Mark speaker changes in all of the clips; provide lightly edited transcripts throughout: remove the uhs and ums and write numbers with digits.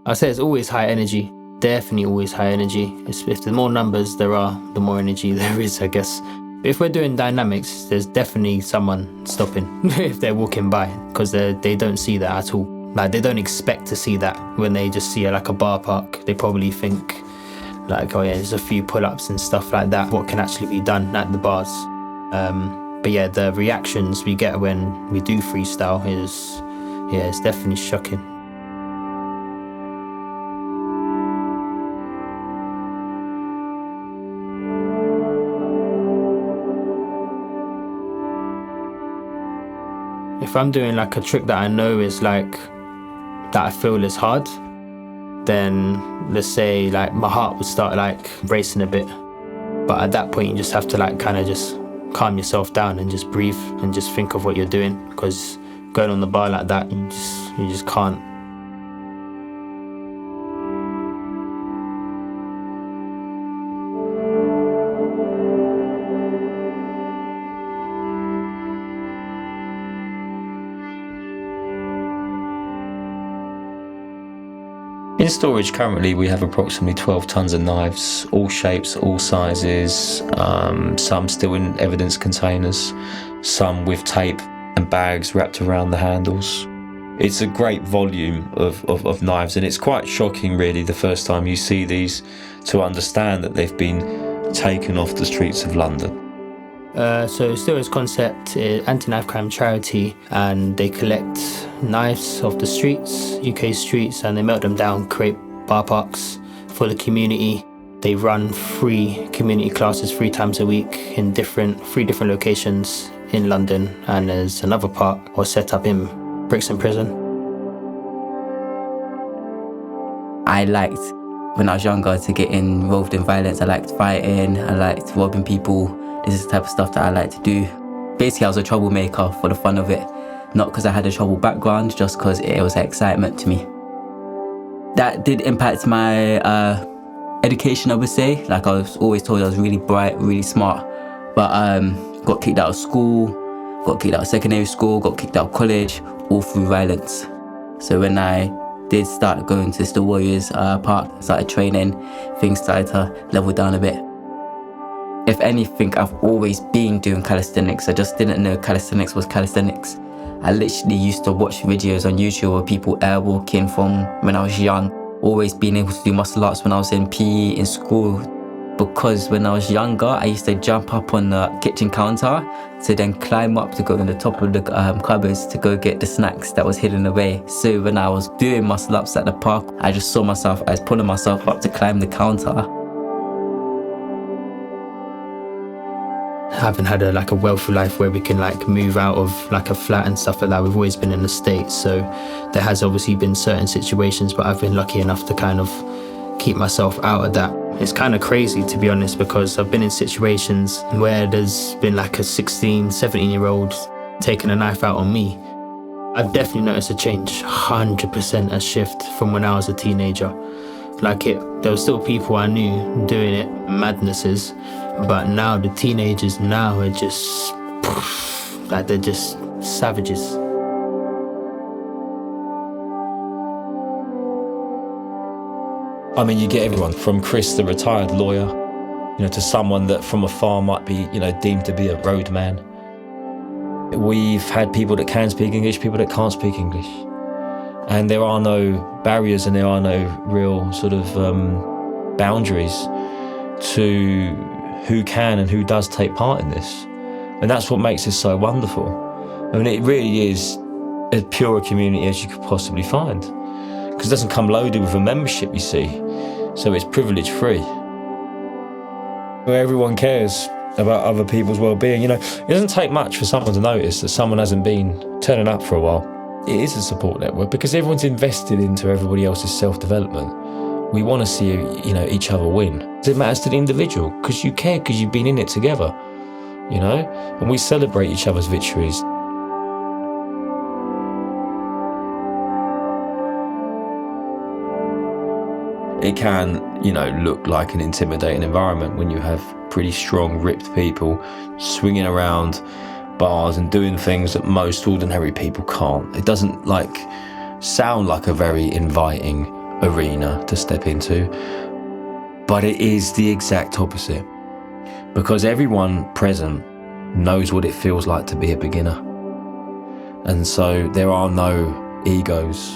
Speaker 1: I say it's always high energy. Definitely always high energy. If the more numbers there are, the more energy there is, I guess. But if we're doing dynamics, there's definitely someone stopping if they're walking by, because they don't see that at all. Like, they don't expect to see that. When they just see like a bar park, they probably think like, oh yeah, there's a few pull-ups and stuff like that. What can actually be done at the bars? But yeah, the reactions we get when we do freestyle it's definitely shocking. If I'm doing like a trick that I know is like, that I feel is hard, then let's say like my heart would start like racing a bit. But at that point you just have to like kind of just calm yourself down and just breathe and just think of what you're doing, because going on the bar like that, you just can't.
Speaker 2: In storage currently we have approximately 12 tons of knives, all shapes, all sizes, some still in evidence containers, some with tape and bags wrapped around the handles. It's a great volume of knives, and it's quite shocking really the first time you see these to understand that they've been taken off the streets of London.
Speaker 1: So Steelers Concept is anti-knife crime charity, and they collect knives off the streets, UK streets, and they melt them down, create bar parks for the community. They run free community classes 3 times a week in 3 different locations in London, and there's another part was set up in Brixton Prison.
Speaker 3: I liked, when I was younger, to get involved in violence. I liked fighting, I liked robbing people. This is the type of stuff that I like to do. Basically, I was a troublemaker for the fun of it. Not because I had a trouble background, just because it was excitement to me. That did impact my education, I would say. Like, I was always told I was really bright, really smart, but got kicked out of school, got kicked out of secondary school, got kicked out of college, all through violence. So when I did start going to the Warriors Park, started training, things started to level down a bit. If anything, I've always been doing calisthenics. I just didn't know calisthenics was calisthenics. I literally used to watch videos on YouTube of people airwalking from when I was young. Always being able to do muscle ups when I was in PE in school. Because when I was younger, I used to jump up on the kitchen counter to then climb up to go on the top of the cupboards to go get the snacks that was hidden away. So when I was doing muscle ups at the park, I just saw myself as pulling myself up to climb the counter.
Speaker 1: Haven't had a wealthy life where we can like move out of like a flat and stuff like that. We've always been in the States, so there has obviously been certain situations, but I've been lucky enough to kind of keep myself out of that. It's kind of crazy, to be honest, because I've been in situations where there's been like a 16, 17-year-old taking a knife out on me. I've definitely noticed a change, 100% a shift from when I was a teenager. There were still people I knew doing it, madnesses, but now the teenagers now are just, like, they're just savages.
Speaker 2: I mean, you get everyone from Chris, the retired lawyer, to someone that from afar might be, deemed to be a roadman. We've had people that can speak English, people that can't speak English. And there are no barriers and there are no real sort of boundaries to who can and who does take part in this. And that's what makes this so wonderful. I mean, it really is as pure a community as you could possibly find. Because it doesn't come loaded with a membership, you see. So it's privilege free. Where everyone cares about other people's well-being. It doesn't take much for someone to notice that someone hasn't been turning up for a while. It is a support network because everyone's invested into everybody else's self-development. We want to see, each other win. It matters to the individual because you care, because you've been in it together, and we celebrate each other's victories. It can, look like an intimidating environment when you have pretty strong, ripped people swinging around bars and doing things that most ordinary people can't. It doesn't sound like a very inviting arena to step into. But it is the exact opposite, because everyone present knows what it feels like to be a beginner. And so there are no egos.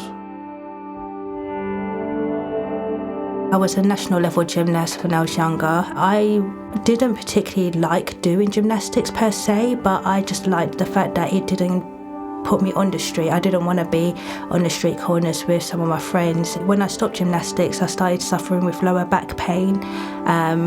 Speaker 4: I was a national level gymnast when I was younger. I didn't particularly like doing gymnastics per se, but I just liked the fact that it didn't put me on the street. I didn't want to be on the street corners with some of my friends. When I stopped gymnastics, I started suffering with lower back pain.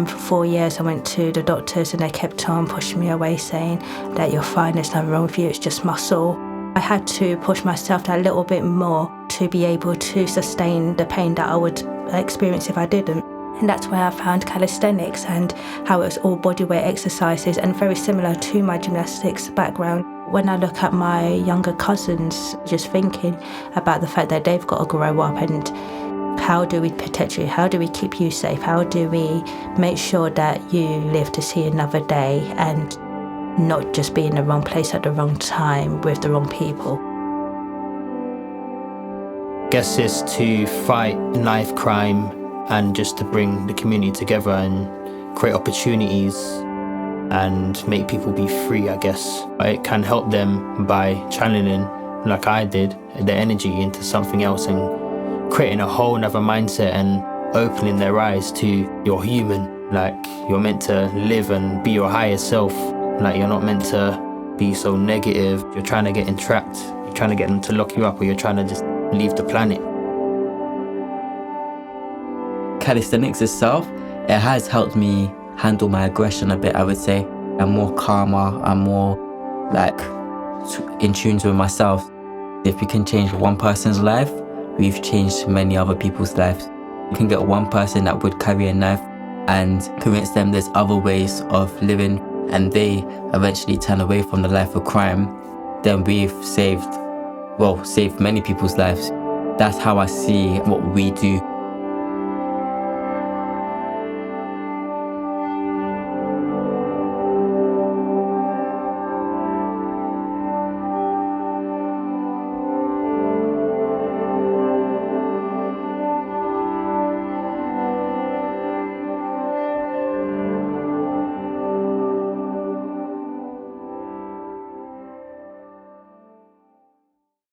Speaker 4: For 4 years I went to the doctors and they kept on pushing me away, saying that you're fine, there's nothing wrong with you, it's just muscle. I had to push myself that little bit more to be able to sustain the pain that I would experience if I didn't. And that's where I found calisthenics and how it was all bodyweight exercises and very similar to my gymnastics background. When I look at my younger cousins, just thinking about the fact that they've got to grow up and how do we protect you? How do we keep you safe? How do we make sure that you live to see another day and not just be in the wrong place at the wrong time with the wrong people?
Speaker 1: I guess it's to fight knife crime and just to bring the community together and create opportunities and make people be free, I guess. It can help them by channeling, like I did, their energy into something else and creating a whole nother mindset and opening their eyes to you're human. Like, you're meant to live and be your higher self. Like, you're not meant to be so negative. You're trying to get entrapped. You're trying to get them to lock you up, or you're trying to just leave the planet.
Speaker 3: Calisthenics itself, it has helped me handle my aggression a bit, I would say. I'm more calmer, I'm more like in tune with myself. If we can change one person's life, we've changed many other people's lives. You can get one person that would carry a knife and convince them there's other ways of living, and they eventually turn away from the life of crime. Then we've saved many people's lives. That's how I see what we do